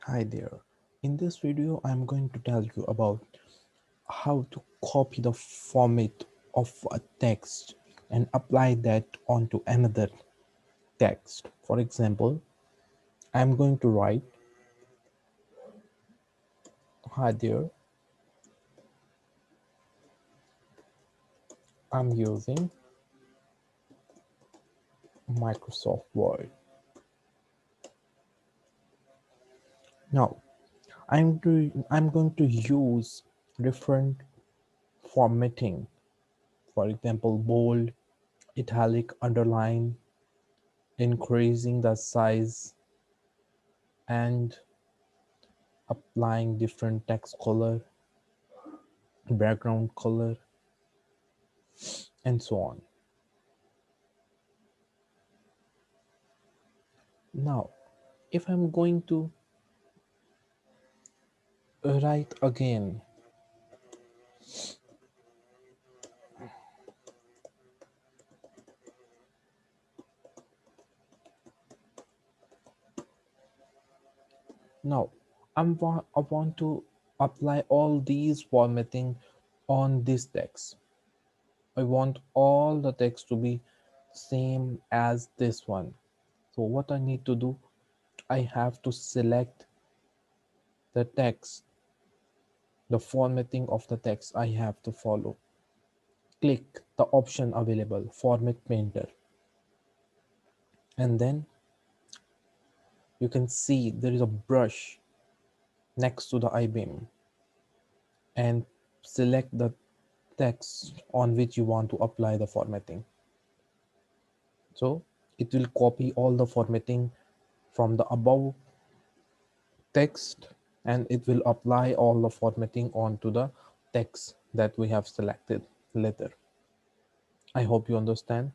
Hi there. In this video, I'm going to tell you about how to copy the format of a text and apply that onto another text. For example, I'm going to write, hi there, I'm using Microsoft Word. Now, I'm going to use different formatting. For example, bold, italic, underline, increasing the size, and applying different text color, background color, and so on. Now, if I'm going to write again, now I want to apply all these formatting on this text. I want all the text to be same as this one. So what I need to do, I have to select the text, the formatting of the text I have to follow. Click the option available, Format Painter, and then you can see there is a brush next to the I-beam, and select the text on which you want to apply the formatting. So it will copy all the formatting from the above text, and it will apply all the formatting onto the text that we have selected later. I hope you understand.